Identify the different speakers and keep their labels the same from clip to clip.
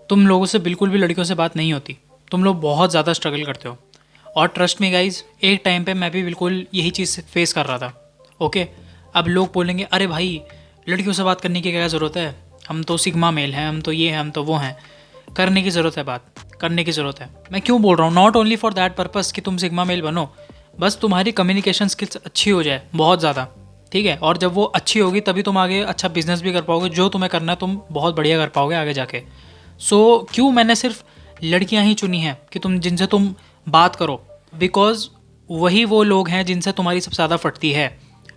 Speaker 1: तुम लोगों से बिल्कुल भी लड़कियों से बात नहीं होती, तुम लोग बहुत ज़्यादा स्ट्रगल करते हो। और ट्रस्ट मी गाइज, एक टाइम पे मैं भी बिल्कुल यही चीज़ फेस कर रहा था। ओके, अब लोग बोलेंगे अरे भाई लड़कियों से बात करने की क्या ज़रूरत है, हम तो सिग्मा मेल हैं, हम तो ये हैं, हम तो वो हैं। करने की ज़रूरत है, बात करने की ज़रूरत है। मैं क्यों बोल रहा हूँ, not only for that purpose कि तुम सिग्मा मेल बनो, बस तुम्हारी कम्युनिकेशन स्किल्स अच्छी हो जाए बहुत ज़्यादा, ठीक है। और जब वो अच्छी होगी तभी तुम आगे अच्छा बिजनेस भी कर पाओगे, जो तुम्हें करना है तुम बहुत बढ़िया कर पाओगे आगे जाके। सो क्यों मैंने सिर्फ लड़कियां ही चुनी हैं कि तुम जिनसे तुम बात करो, बिकॉज वही वो लोग हैं जिनसे तुम्हारी सबसे ज़्यादा फटती है,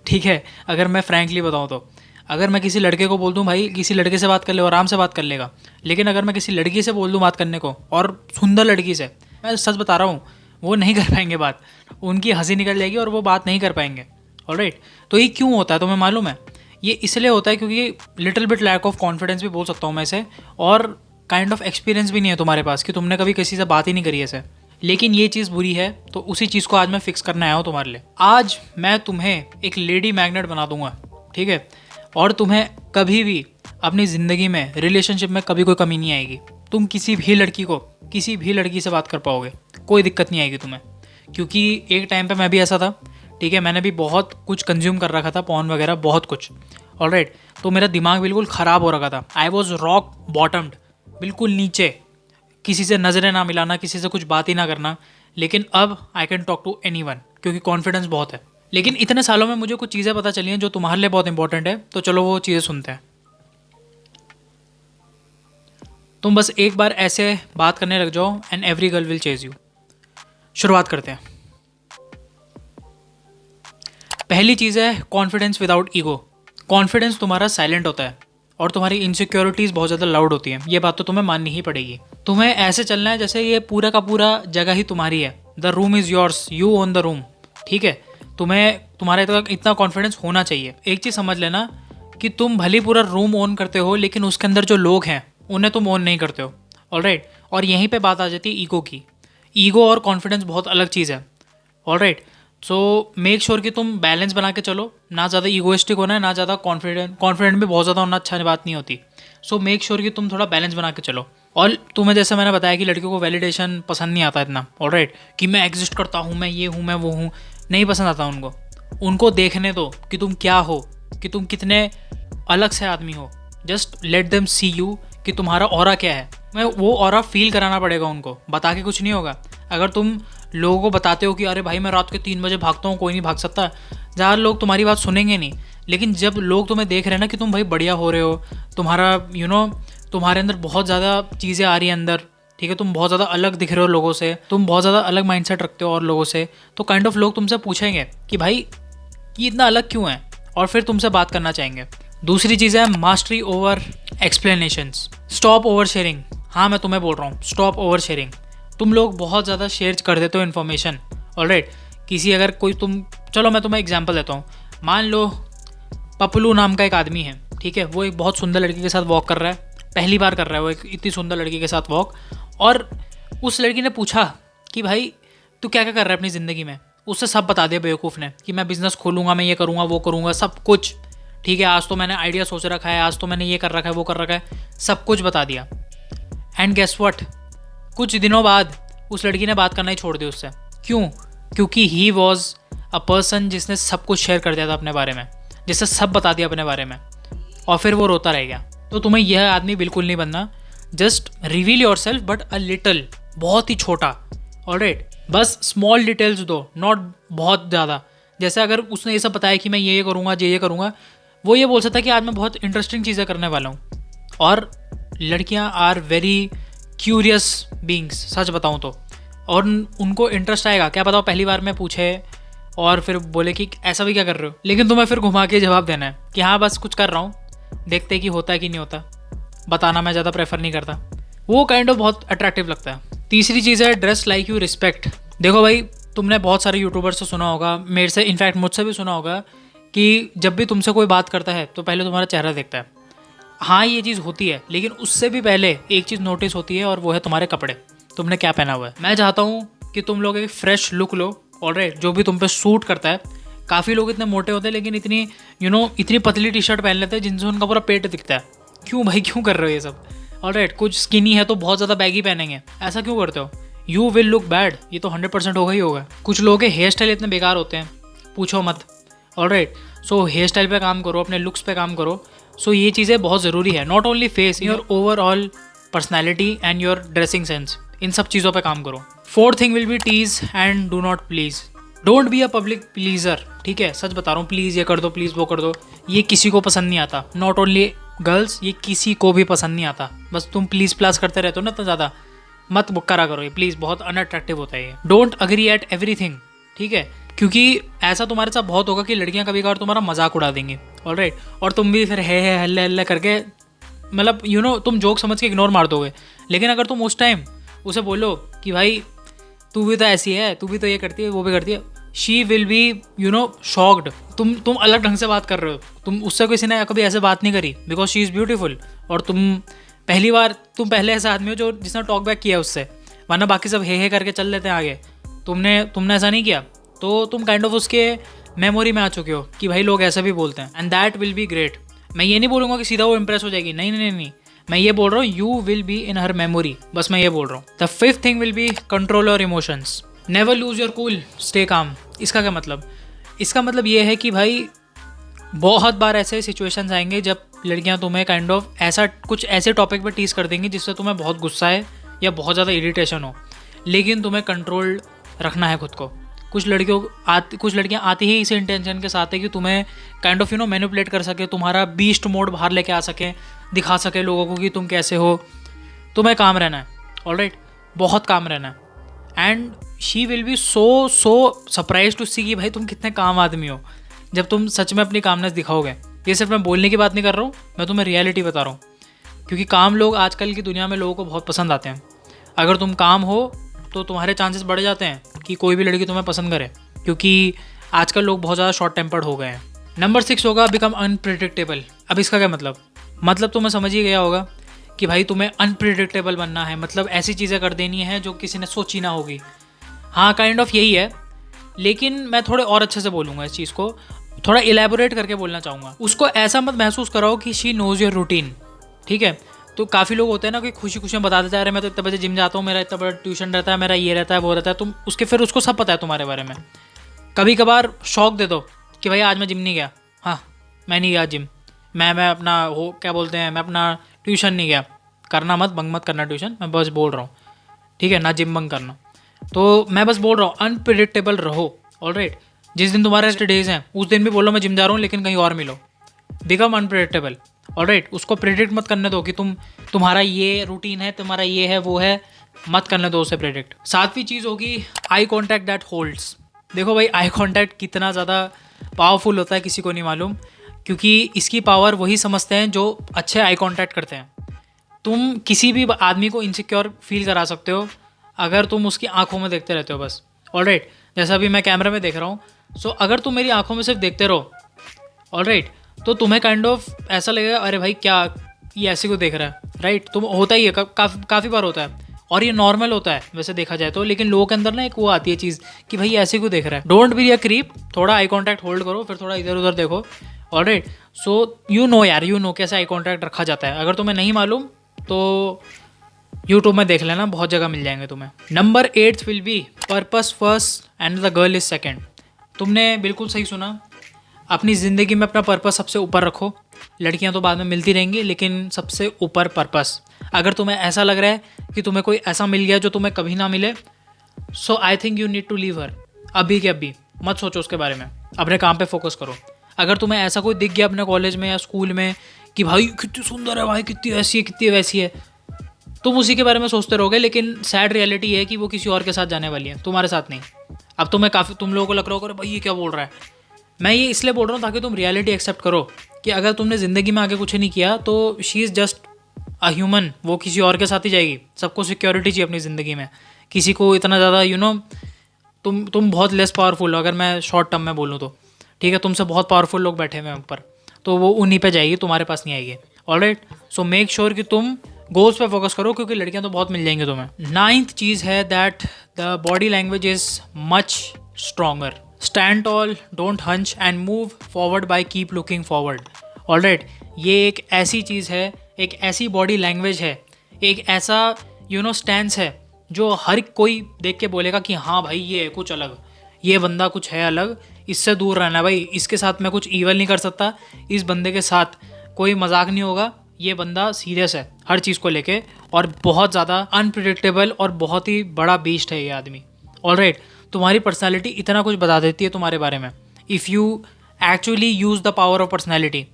Speaker 1: ठीक है। अगर मैं फ्रैंकली बताऊँ तो अगर मैं किसी लड़के को बोल दूँ भाई किसी लड़के से बात कर ले, आराम से बात कर लेगा, लेकिन अगर मैं किसी लड़की से बोल दूँ बात करने को, और सुंदर लड़की से, मैं सच बता रहा हूँ वो नहीं कर पाएंगे बात, उनकी हंसी निकल जाएगी और वो बात नहीं कर पाएंगे। ऑलराइट, तो ये क्यों होता है तुम्हें मालूम है? ये इसलिए होता है क्योंकि little bit lack of confidence भी बोल सकता हूँ मैं इसे, और काइंड ऑफ एक्सपीरियंस भी नहीं है तुम्हारे पास कि तुमने कभी किसी से बात ही नहीं करी ऐसे। लेकिन ये चीज़ बुरी है, तो उसी चीज़ को आज मैं फिक्स करने आया हूँ तुम्हारे लिए। आज मैं तुम्हें एक लेडी मैग्नेट बना दूंगा, ठीक है, और तुम्हें कभी भी अपनी ज़िंदगी में रिलेशनशिप में कभी कोई कमी नहीं आएगी। तुम किसी भी लड़की को किसी भी लड़की से बात कर पाओगे, कोई दिक्कत नहीं आएगी तुम्हें। क्योंकि एक टाइम पे मैं भी ऐसा था, ठीक है, मैंने भी बहुत कुछ कंज्यूम कर रखा था, पॉर्न वगैरह बहुत कुछ। ऑलराइट, तो मेरा दिमाग बिल्कुल ख़राब हो रखा था। आई वॉज रॉक बॉटम्ड, बिल्कुल नीचे, किसी से नज़रें ना मिलाना, किसी से कुछ बात ही ना करना। लेकिन अब I can talk to anyone क्योंकि कॉन्फिडेंस बहुत है। लेकिन इतने सालों में मुझे कुछ चीज़ें पता चली हैं जो तुम्हारे लिए बहुत इंपॉर्टेंट है, तो चलो वो चीज़ें सुनते हैं। तुम बस एक बार ऐसे बात करने लग जाओ and every girl will chase you. शुरुआत करते हैं। पहली चीज़ है कॉन्फिडेंस विदाउट ईगो। कॉन्फिडेंस तुम्हारा साइलेंट होता है और तुम्हारी इनसिक्योरिटीज़ बहुत ज़्यादा लाउड होती हैं, ये बात तो तुम्हें माननी ही पड़ेगी। तुम्हें ऐसे चलना है जैसे ये पूरा का पूरा जगह ही तुम्हारी है, the room is yours, you own the room, ठीक है। तुम्हें तुम्हारे तक इतना कॉन्फिडेंस होना चाहिए। एक चीज़ समझ लेना कि तुम भले पूरा रूम ओन करते हो, लेकिन उसके अंदर जो लोग हैं उन्हें तुम ओन नहीं करते हो। ऑलराइट, और यहीं पे बात आ जाती है ईगो की। ईगो और कॉन्फिडेंस बहुत अलग चीज़ है। ऑलराइट, सो मेक श्योर कि तुम बैलेंस बना के चलो, ना ज़्यादा ईगोइस्टिक होना है, ना ज़्यादा कॉन्फिडेंट भी बहुत ज़्यादा होना अच्छा बात नहीं होती। सो मेक श्योर कि तुम थोड़ा बैलेंस बना के चलो। और तुम्हें जैसे मैंने बताया कि लड़कियों को वैलिडेशन पसंद नहीं आता इतना, ऑलराइट, कि मैं एग्जिस्ट करता हूँ, मैं ये हूँ, मैं वो हूँ, नहीं पसंद आता उनको। उनको देखने दो कि तुम क्या हो, कि तुम कितने अलग से आदमी हो। Just let them see you कि तुम्हारा ऑरा क्या है। मैं वो ऑरा फील कराना पड़ेगा उनको, बता के कुछ नहीं होगा। अगर तुम लोगों को बताते हो कि अरे भाई मैं रात के 3 बजे भागता हूँ, कोई नहीं भाग सकता, ज़्यादा लोग तुम्हारी बात सुनेंगे नहीं। लेकिन जब लोग तुम्हें देख रहे हैं ना कि तुम भाई बढ़िया हो रहे हो, तुम्हारा तुम्हारे अंदर बहुत ज़्यादा चीज़ें आ रही हैं अंदर, ठीक है, तुम बहुत ज़्यादा अलग दिख रहे हो लोगों से, तुम बहुत ज़्यादा अलग माइंडसेट रखते हो और लोगों से, तो काइंड ऑफ लोग तुमसे पूछेंगे कि भाई ये इतना अलग क्यों है, और फिर तुमसे बात करना चाहेंगे। दूसरी चीज़ है mastery over explanations. Stop over sharing. हाँ, मैं तुम्हें बोल रहा हूँ, स्टॉप ओवर शेयरिंग। तुम लोग बहुत ज़्यादा शेयर कर देते हो इन्फॉर्मेशन। ऑलराइट, किसी अगर कोई चलो मैं तुम्हें एग्जांपल देता हूँ। मान लो पपलू नाम का एक आदमी है, ठीक है, वो एक बहुत सुंदर लड़की के साथ वॉक कर रहा है, पहली बार कर रहा है वो एक इतनी सुंदर लड़की के साथ वॉक। और उस लड़की ने पूछा कि भाई तू क्या क्या कर रहा है अपनी ज़िंदगी में। उससे सब बता दिया बेवकूफ़ ने कि मैं बिज़नेस खोलूँगा, मैं ये करूँगा, वो करूँगा, सब कुछ, ठीक है, आज तो मैंने आइडिया सोच रखा है, आज तो मैंने ये कर रखा है, वो कर रखा है, सब कुछ बता दिया। एंड गेस व्हाट, कुछ दिनों बाद उस लड़की ने बात करना ही छोड़ दिया उससे। क्यों? क्योंकि ही वॉज अ पर्सन जिसने सब कुछ शेयर कर दिया था अपने बारे में, जिससे सब बता दिया अपने बारे में, और फिर वो रोता रह गया। तो तुम्हें यह आदमी बिल्कुल नहीं बनना। Just reveal your self but a little, बहुत ही छोटा। ऑलराइट, बस स्मॉल डिटेल्स दो, नॉट बहुत ज़्यादा। जैसे अगर उसने ये सब बताया कि मैं ये करूँगा, ये करूँगा, वो ये बोल सकता है कि आज मैं बहुत इंटरेस्टिंग चीज़ें करने वाला हूँ। और लड़कियाँ आर वेरी क्यूरियस बींग्स, सच बताऊँ तो, और उनको इंटरेस्ट आएगा, क्या बताओ पहली बार में पूछे और फिर बोले कि ऐसा भी क्या कर रहे हो, लेकिन तुम्हें फिर घुमा के जवाब देना है कि हाँ बस कुछ कर रहा हूँ, देखते कि होता है कि नहीं होता। बताना मैं ज़्यादा प्रेफर नहीं करता, वो काइंड ऑफ बहुत अट्रैक्टिव लगता है। तीसरी चीज़ है ड्रेस लाइक यू रिस्पेक्ट। देखो भाई, तुमने बहुत सारे यूट्यूबर से सुना होगा, मेरे से इनफैक्ट मुझसे भी सुना होगा कि जब भी तुमसे कोई बात करता है तो पहले तुम्हारा चेहरा देखता है। हाँ, ये चीज़ होती है, लेकिन उससे भी पहले एक चीज़ नोटिस होती है और वो है तुम्हारे कपड़े, तुमने क्या पहना हुआ है। मैं चाहता हूँ कि तुम लोग एक फ्रेश लुक लो, ऑलराइट, जो भी तुम पे सूट करता है। काफ़ी लोग इतने मोटे होते हैं लेकिन इतनी इतनी पतली टी शर्ट पहन लेते हैं जिनसे उनका पूरा पेट दिखता है। क्यों भाई, क्यों कर रहे हो ये सब? ऑलराइट, कुछ स्किनी है तो बहुत ज़्यादा बैगी पहनेंगे, ऐसा क्यों करते हो? यू विल लुक बैड, ये तो 100% होगा ही होगा। कुछ लोगों के हेयर स्टाइल इतने बेकार होते हैं, पूछो मत। ऑलराइट, सो हेयर स्टाइल पे काम करो, अपने लुक्स पे काम करो। सो ये चीज़ें बहुत ज़रूरी है, not only face, your overall personality and your dressing sense, इन सब चीज़ों पे काम करो। Fourth thing will be tease and do not please. Don't be a public pleaser, ठीक है? सच बता रहा हूँ, प्लीज़ ये कर दो, प्लीज़ वो कर दो, ये किसी को पसंद नहीं आता। नॉट ओनली गर्ल्स, ये किसी को भी पसंद नहीं आता। बस तुम प्लीज़ प्लास करते रहते हो ना, तो ज़्यादा मत बुक करा करो ये प्लीज़, बहुत अनअट्रैक्टिव होता है ये। डोंट अग्री एट एवरीथिंग, ठीक है? क्योंकि ऐसा तुम्हारे साथ बहुत होगा कि लड़कियां कभी कभार तुम्हारा मजाक उड़ा देंगी, ऑलराइट, और तुम भी फिर है हल्ले हल्ले करके, मतलब यू नो, तुम जोक समझ के इग्नोर मार दोगे। लेकिन अगर तुम उस टाइम उसे बोलो कि भाई तू भी तो ऐसी है, तू भी तो ये करती है, वो भी करती है, she will B you know shocked. तुम अलग ढंग से बात कर रहे हो, तुम उससे किसी ने कभी ऐसे बात नहीं करी, बिकॉज शी इज़ ब्यूटीफुल, और तुम पहले ऐसा आदमी हो जो जिसने टॉक बैक किया उससे, वरना बाकी सब हे करके चल लेते हैं आगे। तुमने ऐसा नहीं किया, तो तुम काइंड ऑफ उसके मेमोरी में आ चुके हो कि भाई लोग ऐसा भी बोलते हैं, and that will be great. मैं ये नहीं बोलूँगा कि सीधा वो इम्प्रेस हो जाएगी, नहीं नहीं नहीं, मैं ये बोल रहा हूँ you will be in her memory, बस मैं ये बोल रहा हूँ। The fifth thing will B control your emotions, never lose your cool, stay calm. इसका क्या मतलब? इसका मतलब ये है कि भाई बहुत बार ऐसे सिचुएशंस आएंगे जब लड़कियां तुम्हें काइंड ऑफ कुछ ऐसे टॉपिक पे टीज कर देंगी जिससे तुम्हें बहुत गुस्सा है या बहुत ज़्यादा इरिटेशन हो, लेकिन तुम्हें कंट्रोल रखना है खुद को। कुछ लड़कियां आती ही इसी इंटेंशन के साथ है कि तुम्हें काइंड ऑफ मैनिपुलेट कर सके, तुम्हारा बीस्ट मोड बाहर लेके आ सके, दिखा सके लोगों को कि तुम कैसे हो। तुम्हें काम रहना है, ऑलराइट, बहुत काम रहना है, and she will be so surprise to see कि भाई तुम कितने काम आदमी हो जब तुम सच में अपनी कामनेस दिखाओगे। ये सिर्फ मैं बोलने की बात नहीं कर रहा हूँ, मैं तुम्हें रियलिटी बता रहा हूँ, क्योंकि काम लोग आजकल की दुनिया में लोगों को बहुत पसंद आते हैं। अगर तुम काम हो तो तुम्हारे चांसेस बढ़ जाते हैं कि कोई भी लड़की तुम्हें पसंद करे, क्योंकि आजकल लोग बहुत ज़्यादा शॉर्ट टेम्पर्ड हो गए हैं। नंबर 6 होगा बिकम अनप्रिडिक्टेबल। अब इसका क्या मतलब तुम्हें समझ ही गया होगा कि भाई तुम्हें अनप्रिडिक्टेबल बनना है, मतलब ऐसी चीज़ें कर देनी है जो किसी ने सोची ना होगी। हाँ, काइंड ऑफ यही है, लेकिन मैं थोड़े और अच्छे से बोलूँगा, इस चीज़ को थोड़ा इलेबोरेट करके बोलना चाहूँगा। उसको ऐसा मत महसूस कराओ कि शी नोज़ योर रूटीन, ठीक है? तो काफ़ी लोग होते हैं ना कि खुशी खुशियाँ बताते जा रहे, मैं तो इतने बजे जिम जाता हूँ, मेरा इतना बड़ा ट्यूशन रहता है, मेरा ये रहता है, वो रहता है, तुम उसको सब पता है तुम्हारे बारे में। कभी कभार शौक दे दो कि भाई आज मैं जिम नहीं गया, हाँ मैं नहीं गया जिम, मैं अपना क्या बोलते हैं, मैं अपना ट्यूशन नहीं गया। करना मत, बंक मत करना ट्यूशन, मैं बस बोल रहा हूँ, ठीक है ना, जिम बंक करना। तो मैं बस बोल रहा हूँ अनप्रिडिक्टेबल रहो, ऑलराइट। जिस दिन तुम्हारे रेस्ट डेज हैं उस दिन भी बोलो मैं जिम जा रहा हूँ, लेकिन कहीं और मिलो। Become unpredictable, alright. उसको प्रिडिक्ट मत करने दो कि तुम्हारा ये रूटीन है, तुम्हारा ये है, वो है, मत करने दो उसे प्रिडिक्ट। सातवीं चीज़ होगी आई कॉन्टैक्ट दैट होल्ड्स। देखो भाई, आई कॉन्टैक्ट कितना ज़्यादा पावरफुल होता है किसी को नहीं मालूम, क्योंकि इसकी पावर वही समझते हैं जो अच्छे आई कॉन्टैक्ट करते हैं। तुम किसी भी आदमी को इनसिक्योर फील करा सकते हो अगर तुम उसकी आंखों में देखते रहते हो बस, ऑलराइट। जैसा अभी मैं कैमरे में देख रहा हूँ, सो अगर तुम मेरी आंखों में सिर्फ देखते रहो, ऑलराइट, तो तुम्हें काइंड ऑफ ऐसा लगेगा अरे भाई क्या ये ऐसे को देख रहा है, राइट। तुम होता ही है, काफ़ी बार होता है, और ये नॉर्मल होता है वैसे देखा जाए तो, लेकिन लोगों के अंदर ना एक वो आती है चीज़ कि भाई ऐसे को देख रहा है। डोंट बी अ क्रीप, थोड़ा आई कॉन्टैक्ट होल्ड करो, फिर थोड़ा इधर उधर देखो, ऑलराइट। सो यू नो कैसे आई कॉन्टैक्ट रखा जाता है। अगर तुम्हें नहीं मालूम तो यूट्यूब में देख लेना, बहुत जगह मिल जाएंगे तुम्हें। Number 8 will be purpose first and the girl is second. तुमने बिल्कुल सही सुना, अपनी ज़िंदगी में अपना पर्पस सबसे ऊपर रखो। लड़कियां तो बाद में मिलती रहेंगी, लेकिन सबसे ऊपर पर्पस। अगर तुम्हें ऐसा लग रहा है कि तुम्हें कोई ऐसा मिल गया जो तुम्हें कभी ना मिले, so I think you need to leave her. अभी के अभी मत सोचो उसके बारे में, अपने काम पे फोकस करो। अगर तुम्हें ऐसा कोई दिख गया अपने कॉलेज में या स्कूल में कि भाई कितनी सुंदर है, भाई कितनी ऐसी है, कितनी वैसी है, तुम उसी के बारे में सोचते रहोगे, लेकिन सैड रियलिटी है कि वो किसी और के साथ जाने वाली है, तुम्हारे साथ नहीं। अब तुम लोगों को लग रहा होगा भाई ये क्या बोल रहा है। मैं ये इसलिए बोल रहा हूँ ताकि तुम रियलिटी एक्सेप्ट करो कि अगर तुमने ज़िंदगी में आगे कुछ नहीं किया तो she is just a human, वो किसी और के साथ ही जाएगी। सबको सिक्योरिटी चाहिए अपनी ज़िंदगी में, किसी को इतना ज़्यादा तुम बहुत लेस पावरफुल हो, अगर मैं शॉर्ट टर्म में बोलूँ तो, ठीक है। तुमसे बहुत पावरफुल लोग बैठे हुए हैं ऊपर, तो वो उन्हीं पे जाएगी, तुम्हारे पास नहीं आएगी, ऑलराइट। सो मेक श्योर कि तुम गोल्स पे फोकस करो, क्योंकि लड़कियां तो बहुत मिल जाएंगी तुम्हें। 9th चीज़ है that the body language is much stronger. Stand toll, don't hunch and move forward bye keep looking forward, alright. ये एक ऐसी चीज़ है, एक ऐसी बॉडी लैंग्वेज है एक ऐसा स्टैंस है जो हर कोई देख के बोलेगा कि हाँ भाई ये है कुछ अलग, ये बंदा कुछ है अलग, इससे दूर रहना भाई, इसके साथ मैं कुछ ईवल नहीं कर सकता, इस बंदे के साथ कोई मजाक नहीं होगा, ये बंदा सीरियस है हर चीज़ को लेके और बहुत ज़्यादा अनप्रिडिक्टेबल और बहुत ही बड़ा बीस्ट है ये आदमी। ऑलराइट, तुम्हारी पर्सनैलिटी इतना कुछ बता देती है तुम्हारे बारे में, if you actually use the power of personality.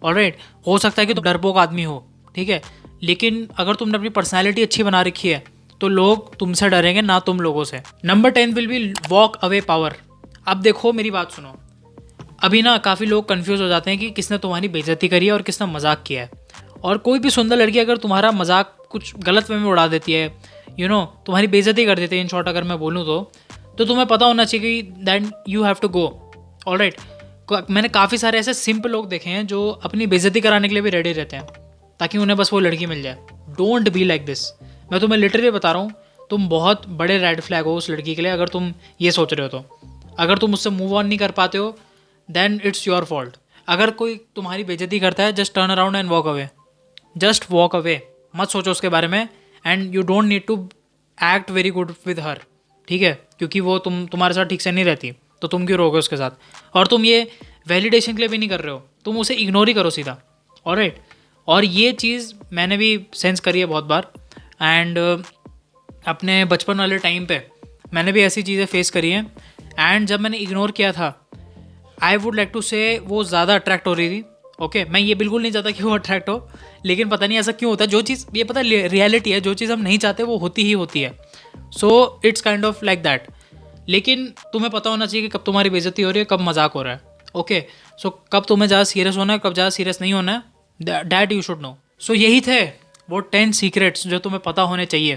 Speaker 1: Alright, हो सकता है कि तुम डरपोक आदमी हो, ठीक है, लेकिन अगर तुमने अपनी पर्सनैलिटी अच्छी बना रखी है तो लोग तुमसे डरेंगे ना तुम लोगों से। Number 10 will be walk away power. अब देखो मेरी बात सुनो, अभी ना काफ़ी लोग कंफ्यूज हो जाते हैं कि किसने तुम्हारी बेइज्जती करी है और किसने मजाक किया है। और कोई भी सुंदर लड़की अगर तुम्हारा मजाक कुछ गलत वे में उड़ा देती है, तुम्हारी बेइज्जती कर देती है, इन शॉर्ट अगर मैं बोलूँ तो तुम्हें पता होना चाहिए कि that you have to go. Alright, मैंने काफ़ी सारे ऐसे सिंपल लोग देखे हैं जो अपनी बेइज्जती कराने के लिए भी रेडी रहते हैं ताकि उन्हें बस वो लड़की मिल जाए। डोंट बी लाइक दिस, मैं तुम्हें लिटरली बता रहा हूँ, तुम बहुत बड़े रेड फ्लैग हो उस लड़की के लिए अगर तुम ये सोच रहे हो तो। अगर तुम उससे मूव ऑन नहीं कर पाते हो देन इट्स योर फॉल्ट। अगर कोई तुम्हारी बेइज्जती करता है just turn around and walk away, just walk away, मत सोचो उसके बारे में। And you don't need to act very good with her, ठीक है, क्योंकि वो तुम्हारे साथ ठीक से नहीं रहती तो तुम क्यों रहोगे उसके साथ। और तुम ये वैलिडेशन के लिए भी नहीं कर रहे हो, तुम उसे इग्नोर ही करो सीधा। ऑलराइट, और ये चीज़ मैंने भी सेंस करी है बहुत बार। एंड अपने बचपन वाले टाइम पे मैंने भी ऐसी चीज़ें फेस करी हैं। एंड जब मैंने इग्नोर किया था, आई वुड लाइक टू से वो ज़्यादा अट्रैक्ट हो रही थी। ओके, मैं ये बिल्कुल नहीं चाहता कि वो अट्रैक्ट हो, लेकिन पता नहीं ऐसा क्यों होता है। जो चीज़ ये पता रियलिटी है, जो चीज़ हम नहीं चाहते वो होती ही होती है। So it's kind of like that. लेकिन तुम्हें पता होना चाहिए कि कब तुम्हारी बेइज्जती हो रही है, कब मजाक हो रहा है। ओके, सो कब तुम्हें ज़्यादा सीरियस होना है, कब ज़्यादा सीरियस नहीं होना है, दैट यू शुड नो। सो यही थे वो 10 सीक्रेट्स जो तुम्हें पता होने चाहिए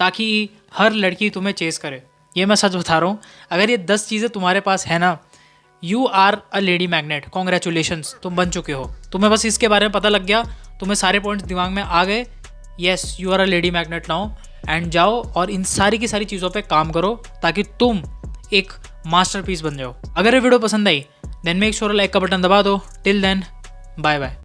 Speaker 1: ताकि हर लड़की तुम्हें चेस करे। ये मैं सच बता रहा हूँ, अगर ये 10 चीज़ें तुम्हारे पास है ना, you are a lady magnet. Congratulations, तुम बन चुके हो। तुम्हें बस इसके बारे में पता लग गया, तुम्हें सारे पॉइंट्स दिमाग में आ गए, yes you are a lady magnet now. And जाओ और इन सारी की सारी चीज़ों पे काम करो ताकि तुम एक मास्टरपीस बन जाओ। अगर ये वीडियो पसंद आई देन मेक श्योर लाइक का बटन दबा दो। Till then bye bye.